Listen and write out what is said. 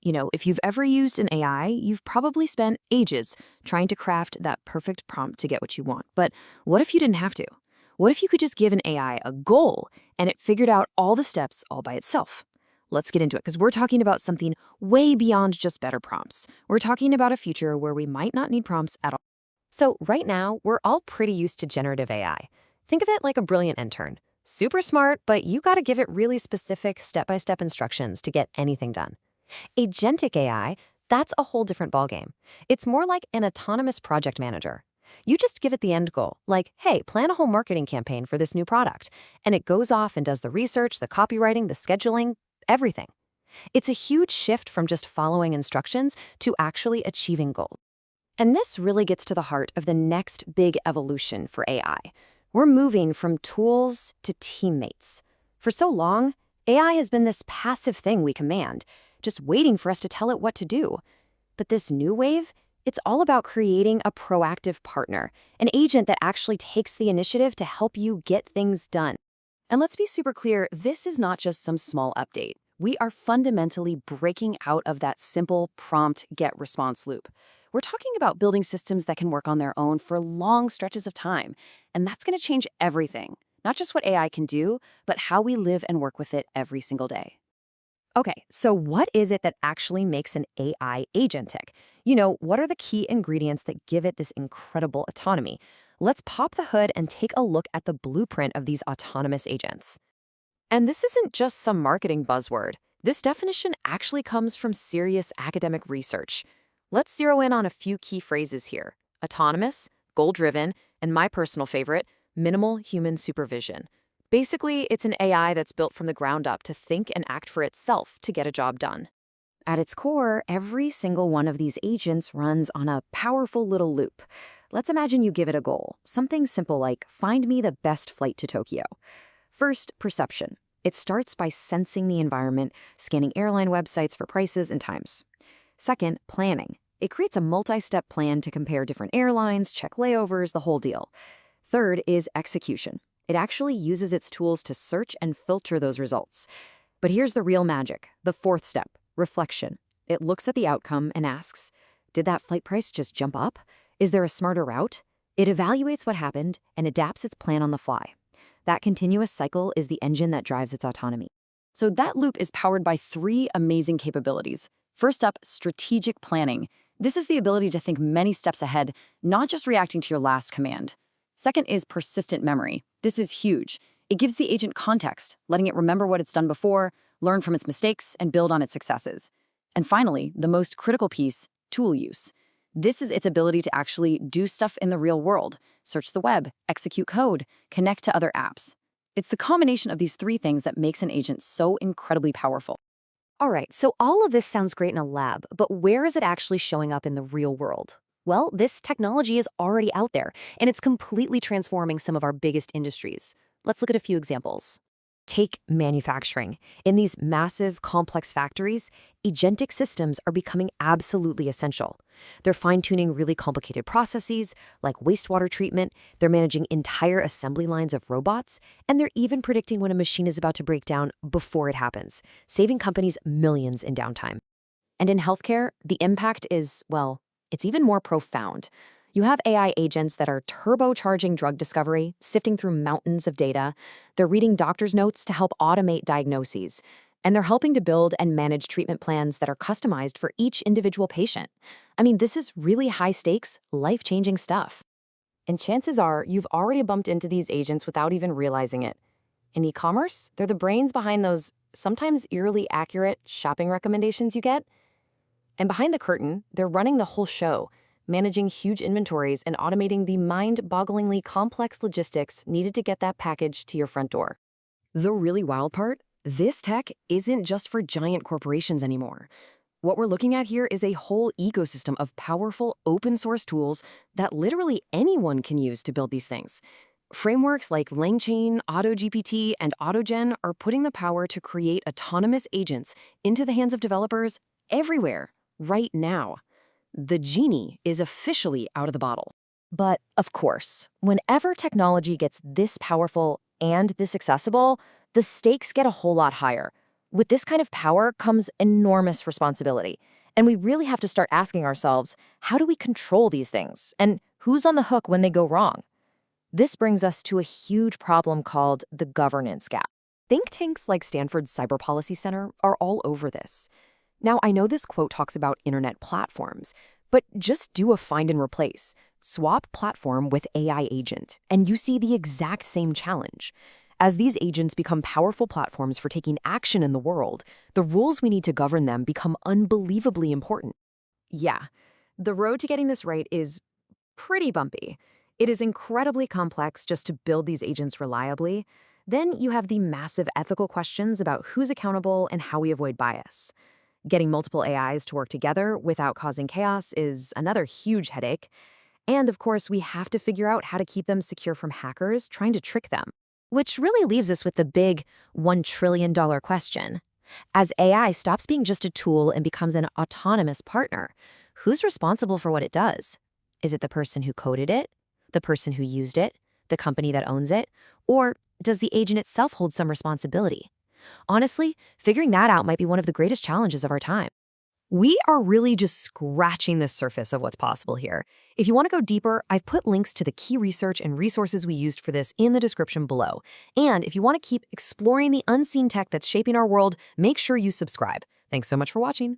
If you've ever used an AI, you've probably spent ages trying to craft that perfect prompt to get what you want. But what if you didn't have to? What if you could just give an AI a goal and it figured out all the steps all by itself? Let's get into it because we're talking about something way beyond just better prompts. We're talking about a future where we might not need prompts at all. So right now, we're all pretty used to generative AI. Think of it like a brilliant intern. Super smart, but you gotta give it really specific step-by-step instructions to get anything done. Agentic AI, that's a whole different ballgame. It's more like an autonomous project manager. You just give it the end goal, like, hey, plan a whole marketing campaign for this new product, and it goes off and does the research, the copywriting, the scheduling, everything. It's a huge shift from just following instructions to actually achieving goals. And this really gets to the heart of the next big evolution for AI. We're moving from tools to teammates. For so long, AI has been this passive thing we command, just waiting for us to tell it what to do. But this new wave, it's all about creating a proactive partner, an agent that actually takes the initiative to help you get things done. And let's be super clear, this is not just some small update. We are fundamentally breaking out of that simple prompt get response loop. We're talking about building systems that can work on their own for long stretches of time, and that's going to change everything. Not just what AI can do, but how we live and work with it every single day. Okay, so what is it that actually makes an AI agentic? What are the key ingredients that give it this incredible autonomy? Let's pop the hood and take a look at the blueprint of these autonomous agents. And this isn't just some marketing buzzword. This definition actually comes from serious academic research. Let's zero in on a few key phrases here: autonomous, goal-driven, and my personal favorite, minimal human supervision. Basically, it's an AI that's built from the ground up to think and act for itself to get a job done. At its core, every single one of these agents runs on a powerful little loop. Let's imagine you give it a goal, something simple like find me the best flight to Tokyo. First, perception. It starts by sensing the environment, scanning airline websites for prices and times. Second, planning. It creates a multi-step plan to compare different airlines, check layovers, the whole deal. Third is execution. It actually uses its tools to search and filter those results. But here's the real magic, the fourth step, reflection. It looks at the outcome and asks, did that flight price just jump up? Is there a smarter route? It evaluates what happened and adapts its plan on the fly. That continuous cycle is the engine that drives its autonomy. So that loop is powered by three amazing capabilities. First up, strategic planning. This is the ability to think many steps ahead, not just reacting to your last command. Second is persistent memory. This is huge. It gives the agent context, letting it remember what it's done before, learn from its mistakes, and build on its successes. And finally, the most critical piece, tool use. This is its ability to actually do stuff in the real world, search the web, execute code, connect to other apps. It's the combination of these three things that makes an agent so incredibly powerful. All right, so all of this sounds great in a lab, but where is it actually showing up in the real world? Well, this technology is already out there, and it's completely transforming some of our biggest industries. Let's look at a few examples. Take manufacturing. In these massive, complex factories, agentic systems are becoming absolutely essential. They're fine-tuning really complicated processes, like wastewater treatment, they're managing entire assembly lines of robots, and they're even predicting when a machine is about to break down before it happens, saving companies millions in downtime. And in healthcare, the impact is, well, it's even more profound. You have AI agents that are turbocharging drug discovery, sifting through mountains of data. They're reading doctor's notes to help automate diagnoses. And they're helping to build and manage treatment plans that are customized for each individual patient. I mean, this is really high-stakes, life-changing stuff. And chances are you've already bumped into these agents without even realizing it. In e-commerce, they're the brains behind those sometimes eerily accurate shopping recommendations you get. And behind the curtain, they're running the whole show, managing huge inventories and automating the mind-bogglingly complex logistics needed to get that package to your front door. The really wild part? This tech isn't just for giant corporations anymore. What we're looking at here is a whole ecosystem of powerful open-source tools that literally anyone can use to build these things. Frameworks like LangChain, AutoGPT, and AutoGen are putting the power to create autonomous agents into the hands of developers everywhere, right now. The genie is officially out of the bottle. But, of course, whenever technology gets this powerful and this accessible, the stakes get a whole lot higher. With this kind of power comes enormous responsibility. And we really have to start asking ourselves, how do we control these things? And who's on the hook when they go wrong? This brings us to a huge problem called the governance gap. Think tanks like Stanford's Cyber Policy Center are all over this. Now, I know this quote talks about internet platforms, but just do a find and replace. Swap platform with AI agent, and you see the exact same challenge. As these agents become powerful platforms for taking action in the world, the rules we need to govern them become unbelievably important. Yeah, the road to getting this right is pretty bumpy. It is incredibly complex just to build these agents reliably. Then you have the massive ethical questions about who's accountable and how we avoid bias. Getting multiple AIs to work together without causing chaos is another huge headache. And of course, we have to figure out how to keep them secure from hackers trying to trick them. Which really leaves us with the big $1 trillion question. As AI stops being just a tool and becomes an autonomous partner, who's responsible for what it does? Is it the person who coded it? The person who used it? The company that owns it? Or does the agent itself hold some responsibility? Honestly, figuring that out might be one of the greatest challenges of our time. We are really just scratching the surface of what's possible here. If you want to go deeper, I've put links to the key research and resources we used for this in the description below. And if you want to keep exploring the unseen tech that's shaping our world, make sure you subscribe. Thanks so much for watching.